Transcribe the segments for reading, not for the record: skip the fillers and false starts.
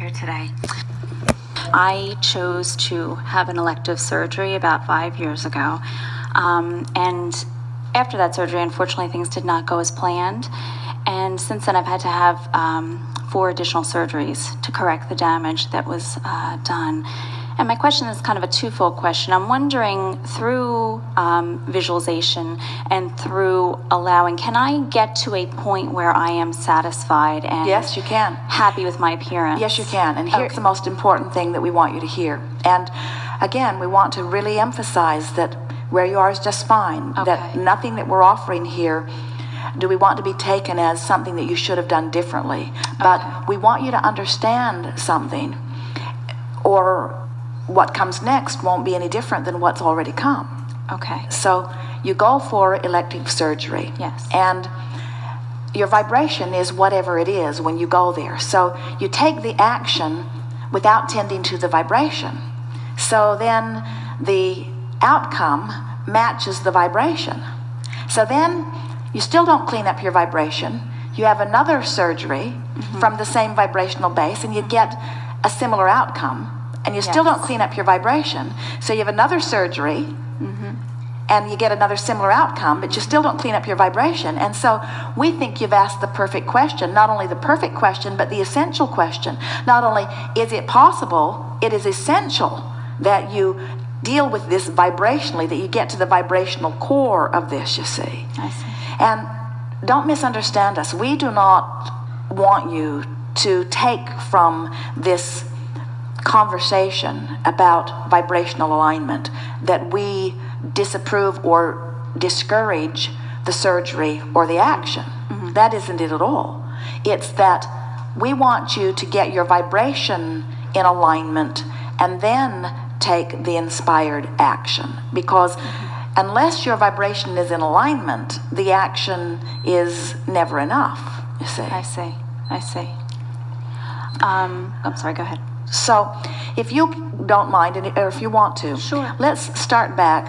here today. I chose to have an elective surgery about 5 years ago. And after that surgery, unfortunately, things did not go as planned. And since then, I've had to have 4 additional surgeries to correct the damage that was done. And my question is kind of a twofold question. I'm wondering, through visualization and through allowing, can I get to a point where I am satisfied and Yes, you can. happy with my appearance? Yes, you can. And here's the most important thing that we want you to hear. And again, we want to really emphasize that where you are is just fine. Okay. That nothing that we're offering here do we want to be taken as something that you should have done differently. But we want you to understand something, or what comes next won't be any different than what's already come. Okay. So you go for elective surgery. Yes. And your vibration is whatever it is when you go there. So you take the action without tending to the vibration. So then the outcome matches the vibration. So then you still don't clean up your vibration. You have another surgery from the same vibrational base, and you get a similar outcome. And you still don't clean up your vibration. So you have another surgery, and you get another similar outcome, but you still don't clean up your vibration. And so we think you've asked the perfect question, not only the perfect question, but the essential question. Not only is it possible, it is essential that you deal with this vibrationally, that you get to the vibrational core of this, you see. I see. And don't misunderstand us. We do not want you to take from this conversation about vibrational alignment that we disapprove or discourage the surgery or the action. That isn't it at all. It's that we want you to get your vibration in alignment and then take the inspired action, because unless your vibration is in alignment, the action is never enough, you see. I see. I'm sorry, go ahead. So, if you don't mind, or if you want to, Sure. Let's start back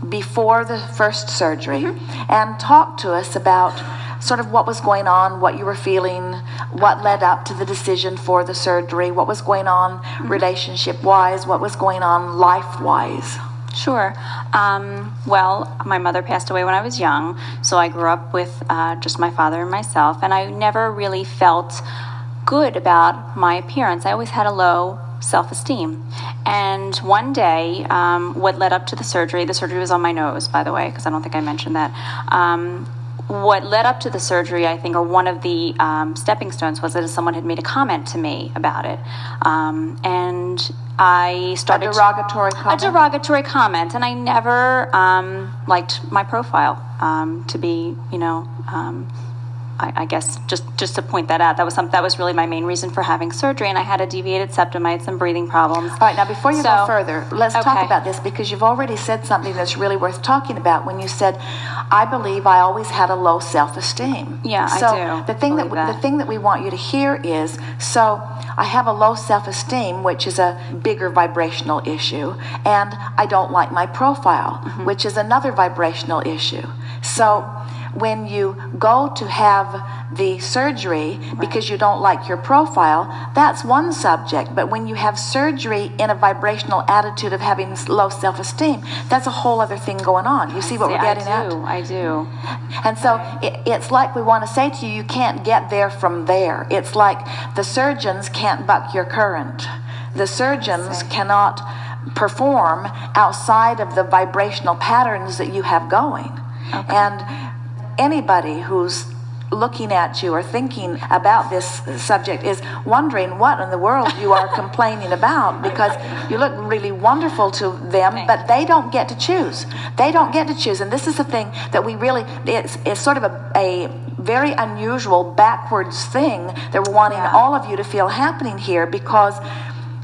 before the first surgery and talk to us about sort of what was going on, what you were feeling, what led up to the decision for the surgery, what was going on relationship-wise, what was going on life-wise. Sure. Well, my mother passed away when I was young, so I grew up with just my father and myself, and I never really felt good about my appearance. I always had a low self-esteem. And one day, what led up to the surgery was on my nose, by the way, because I don't think I mentioned that. What led up to the surgery, I think, or one of the stepping stones, was that someone had made a comment to me about it. And I started... A derogatory comment? A derogatory comment, and I never liked my profile to be, I guess just to point that out, that was really my main reason for having surgery, and I had a deviated septum. I had some breathing problems. All right, now before you go further, let's talk Okay. about this, because you've already said something that's really worth talking about when you said, I believe I always had a low self-esteem. Yeah, I do the thing believe that. the thing that we want you to hear is, so I have a low self-esteem, which is a bigger vibrational issue, and I don't like my profile, which is another vibrational issue. So when you go to have the surgery because you don't like your profile, that's one subject. But when you have surgery in a vibrational attitude of having low self-esteem, that's a whole other thing going on. You see what we're getting at? I do. And so it's like we want to say to you, you can't get there from there. It's like the surgeons can't buck your current. The surgeons cannot perform outside of the vibrational patterns that you have going. Okay. And anybody who's looking at you or thinking about this subject is wondering what in the world you are complaining about, because you look really wonderful to them, but they don't get to choose. They don't get to choose. And this is the thing that we really, it's sort of a very unusual backwards thing that we're wanting all of you to feel happening here, because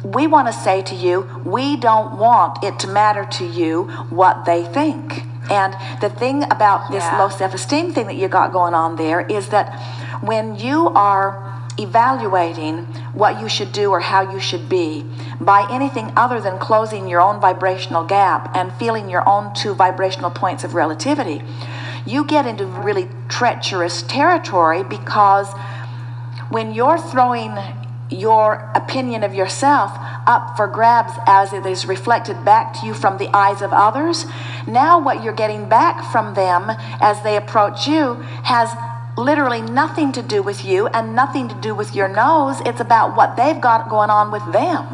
we want to say to you, we don't want it to matter to you what they think. And the thing about this low self-esteem thing that you got going on there is that when you are evaluating what you should do or how you should be by anything other than closing your own vibrational gap and feeling your own 2 vibrational points of relativity, you get into really treacherous territory, because when you're throwing your opinion of yourself up for grabs as it is reflected back to you from the eyes of others. Now what you're getting back from them as they approach you has literally nothing to do with you and nothing to do with your nose. It's about what they've got going on with them.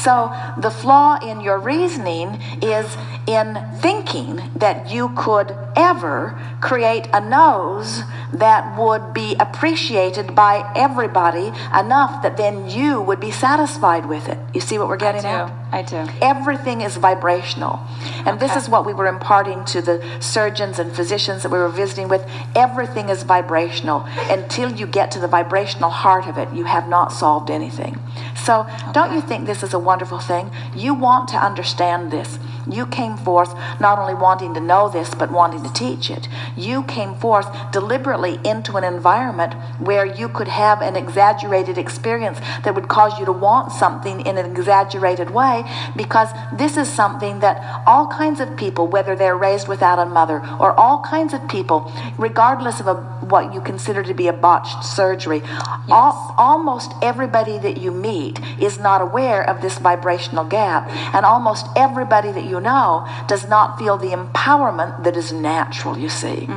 So the flaw in your reasoning is in thinking that you could ever create a nose that would be appreciated by everybody enough that then you would be satisfied with it. You see what we're getting at? I do. Everything is vibrational. And this is what we were imparting to the surgeons and physicians that we were visiting with. Everything is vibrational. Until you get to the vibrational heart of it, you have not solved anything. So don't you think this is a wonderful thing? You want to understand this. You came forth not only wanting to know this, but wanting to teach it. You came forth deliberately into an environment where you could have an exaggerated experience that would cause you to want something in an exaggerated way, because this is something that all kinds of people, whether they're raised without a mother, or all kinds of people, regardless of what you consider to be a botched surgery, almost everybody that you meet is not aware of this vibrational gap, and almost everybody that you know does not feel the empowerment that is natural, you see.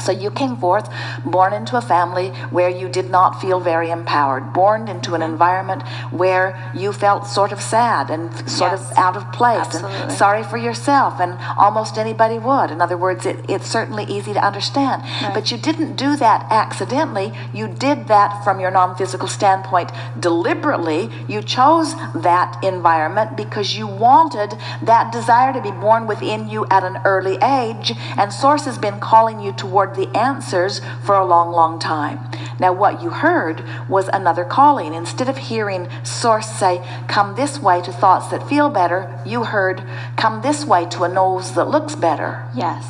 So you came forth, born into a family where you did not feel very empowered, born into an environment where you felt sort of sad and sort of out of place and sorry for yourself, and almost anybody would. In other words, it's certainly easy to understand. But you didn't do that accidentally. You did that from your non-physical standpoint deliberately. You chose that environment because you wanted that desire to be born within you at an early age, and Source has been calling you toward the answers for a long, long time. Now what you heard was another calling. Instead of hearing Source say, come this way to thoughts that feel better, you heard, come this way to a nose that looks better. Yes.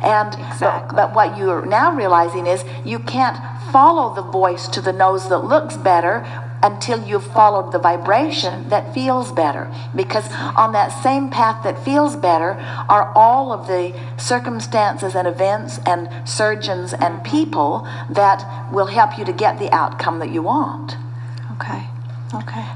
And exactly. But what you're now realizing is you can't follow the voice to the nose that looks better until you've followed the vibration that feels better. Because on that same path that feels better are all of the circumstances and events and surgeons and people that will help you to get the outcome that you want. Okay.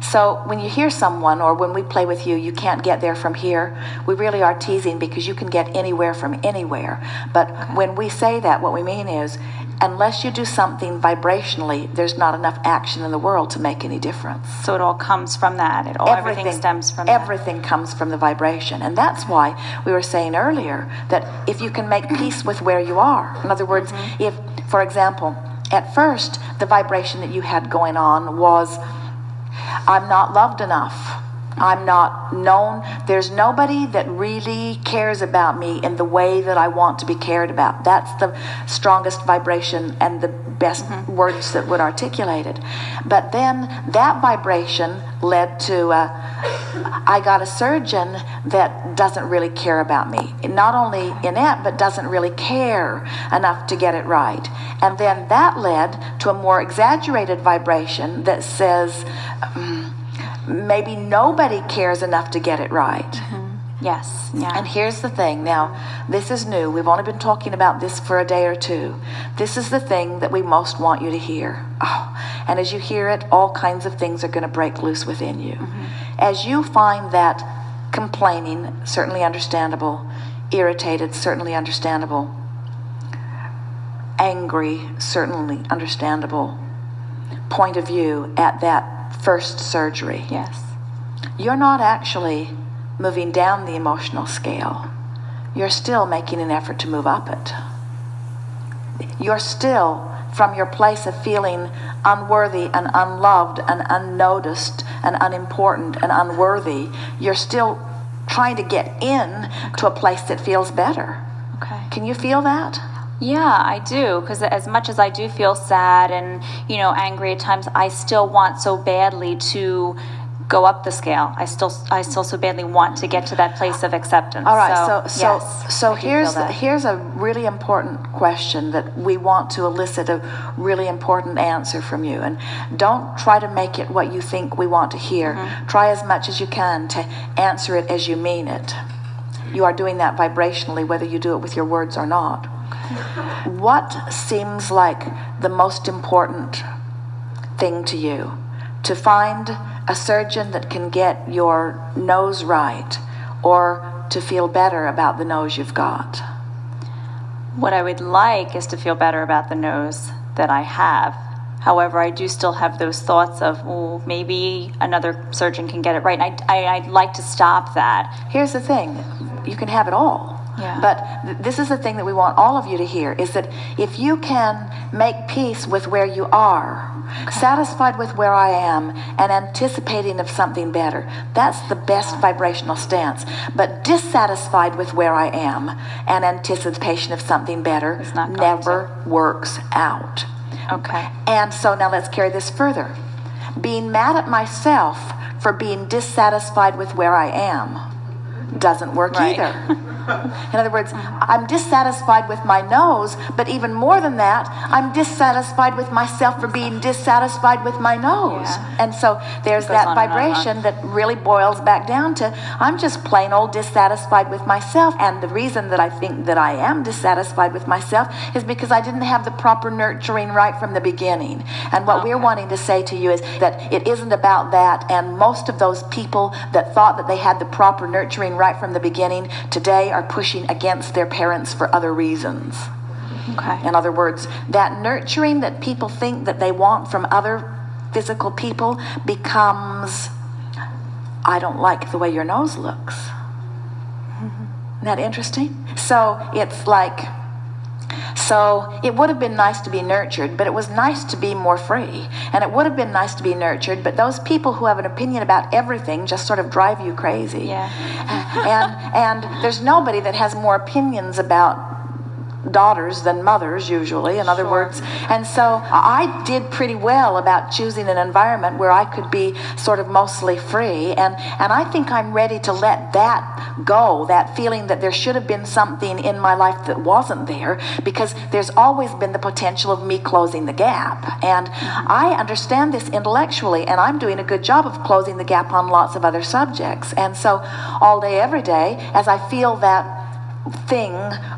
So when you hear someone, or when we play with you, you can't get there from here, we really are teasing, because you can get anywhere from anywhere. But when we say that, what we mean is, unless you do something vibrationally, there's not enough action in the world to make any difference. So it all comes from that. Everything stems from that. Everything comes from the vibration. And that's why we were saying earlier that if you can make peace with where you are, in other words, if, for example, at first the vibration that you had going on was, I'm not loved enough. I'm not known. There's nobody that really cares about me in the way that I want to be cared about. That's the strongest vibration and the best words that would articulate it. But then that vibration led to, I got a surgeon that doesn't really care about me. Not only inept, but doesn't really care enough to get it right. And then that led to a more exaggerated vibration that says, maybe nobody cares enough to get it right. Yes. Yeah. And here's the thing. Now, this is new. We've only been talking about this for a day or two. This is the thing that we most want you to hear. Oh, and as you hear it, all kinds of things are going to break loose within you. As you find that complaining, certainly understandable, irritated, certainly understandable, angry, certainly understandable, point of view at that first surgery. Yes. You're not actually moving down the emotional scale. You're still making an effort to move up it. You're still, from your place of feeling unworthy and unloved and unnoticed and unimportant and unworthy, you're still trying to get in to a place that feels better. Okay. Can you feel that? Yeah, I do, because as much as I do feel sad and, angry at times, I still want so badly to go up the scale. I still so badly want to get to that place of acceptance. All right, yes, so I do feel that. here's a really important question that we want to elicit a really important answer from you. And don't try to make it what you think we want to hear. Try as much as you can to answer it as you mean it. You are doing that vibrationally, whether you do it with your words or not. What seems like the most important thing to you? to find a surgeon that can get your nose right, or to feel better about the nose you've got? What I would like is to feel better about the nose that I have. However, I do still have those thoughts of, oh, maybe another surgeon can get it right. And I'd like to stop that. Here's the thing, you can have it all. Yeah. But this is the thing that we want all of you to hear, is that if you can make peace with where you are, satisfied with where I am, and anticipating of something better, that's the best vibrational stance. But dissatisfied with where I am and anticipation of something better It's not going never works out. Okay. And so now let's carry this further. Being mad at myself for being dissatisfied with where I am doesn't work Right. either. In other words, I'm dissatisfied with my nose, but even more than that, I'm dissatisfied with myself for being dissatisfied with my nose. Yeah. And so there's Goes that on and on and on. vibration that really boils back down to, I'm just plain old dissatisfied with myself. And the reason that I think that I am dissatisfied with myself is because I didn't have the proper nurturing right from the beginning. And what we're wanting to say to you is that it isn't about that. And most of those people that thought that they had the proper nurturing right from the beginning today are pushing against their parents for other reasons. Okay. In other words, that nurturing that people think that they want from other physical people becomes, I don't like the way your nose looks. Isn't that interesting? So it's like, so it would have been nice to be nurtured, but it was nice to be more free. And it would have been nice to be nurtured, but those people who have an opinion about everything just sort of drive you crazy. Yeah. And there's nobody that has more opinions about daughters than mothers usually, in other words. And so I did pretty well about choosing an environment where I could be sort of mostly free, and I think I'm ready to let that go, that feeling that there should have been something in my life that wasn't there, because there's always been the potential of me closing the gap. And I understand this intellectually, and I'm doing a good job of closing the gap on lots of other subjects. And so all day, every day, as I feel that thing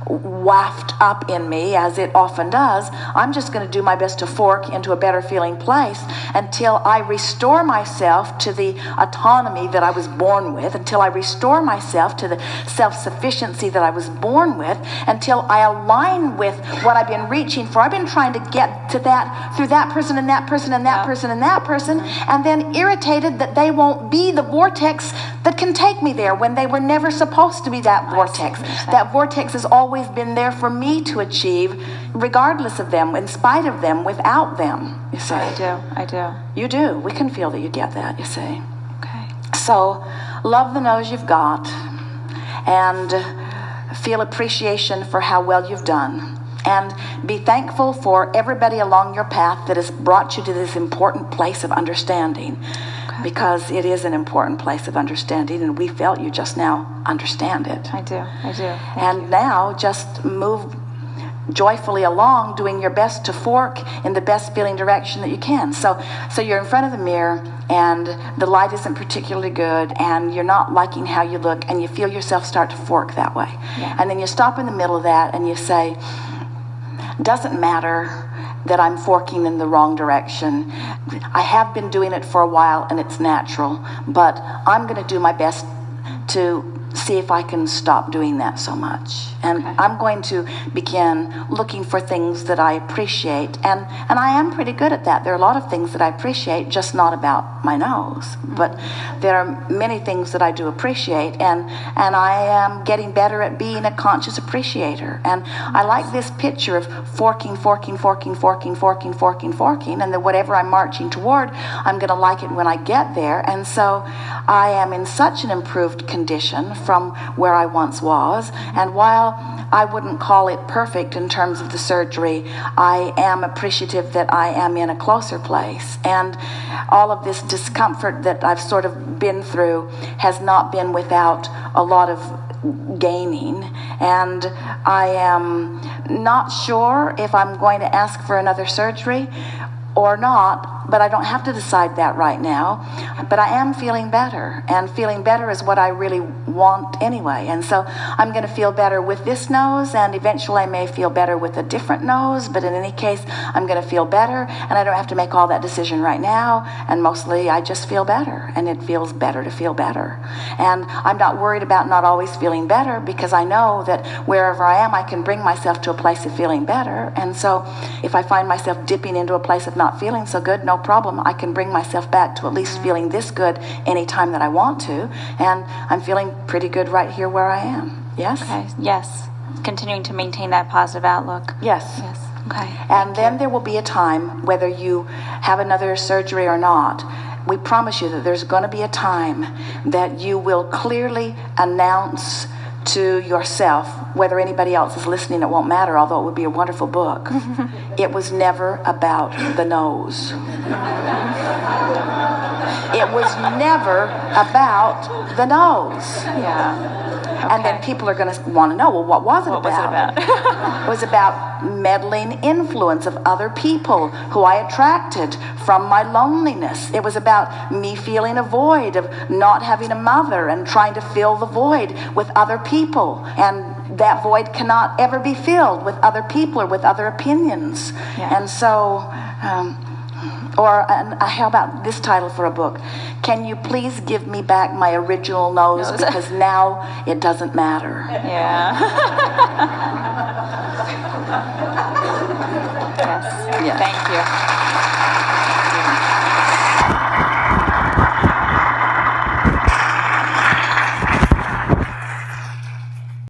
waft up in me, as it often does, I'm just going to do my best to fork into a better feeling place until I restore myself to the autonomy that I was born with, until I restore myself to the self-sufficiency that I was born with, until I align with what I've been reaching for. I've been trying to get to that through that person and that person and that person and that person, and then irritated that they won't be the vortex that can take me there when they were never supposed to be that vortex. That vortex has always been there for me to achieve, regardless of them, in spite of them, without them, you see. I do. You do. We can feel that you get that, you see. Okay. So, love the nose you've got, and feel appreciation for how well you've done. And be thankful for everybody along your path that has brought you to this important place of understanding. Because it is an important place of understanding, and we felt you just now understand it. I do. And now just move joyfully along, doing your best to fork in the best feeling direction that you can. So you're in front of the mirror, and the light isn't particularly good, and you're not liking how you look, and you feel yourself start to fork that way. Yeah. And then you stop in the middle of that, and you say, doesn't matter that I'm forking in the wrong direction. I have been doing it for a while, and it's natural, but I'm going to do my best to see if I can stop doing that so much. And I'm going to begin looking for things that I appreciate. And I am pretty good at that. There are a lot of things that I appreciate, just not about my nose. But there are many things that I do appreciate. And I am getting better at being a conscious appreciator. And I like this picture of forking. And that whatever I'm marching toward, I'm going to like it when I get there. And so I am in such an improved condition from where I once was. And while I wouldn't call it perfect in terms of the surgery, I am appreciative that I am in a closer place. And all of this discomfort that I've sort of been through has not been without a lot of gaining. And I am not sure if I'm going to ask for another surgery or not. but I don't have to decide that right now. But I am feeling better, and feeling better is what I really want anyway. And so I'm going to feel better with this nose, and eventually I may feel better with a different nose, but in any case, I'm going to feel better, and I don't have to make all that decision right now, and mostly I just feel better, and it feels better to feel better. And I'm not worried about not always feeling better, because I know that wherever I am, I can bring myself to a place of feeling better. And so if I find myself dipping into a place of not feeling so good, no problem. I can bring myself back to at least feeling this good anytime that I want to. And I'm feeling pretty good right here where I am. Yes? Okay. Yes. Continuing to maintain that positive outlook. Yes. Yes. Okay. And then there will be a time, whether you have another surgery or not, we promise you that there's going to be a time that you will clearly announce to yourself, whether anybody else is listening, it won't matter, although it would be a wonderful book. It was never about the nose. It was never about the nose. Yeah. And then people are going to want to know, well, what was it about? What was it about? It was about meddling influence of other people who I attracted from my loneliness. It was about me feeling a void of not having a mother and trying to fill the void with other people. And that void cannot ever be filled with other people or with other opinions. Yeah. And so, how about this title for a book? Can you please give me back my original nose, because now it doesn't matter. Yeah. Yes. Yeah. Thank you.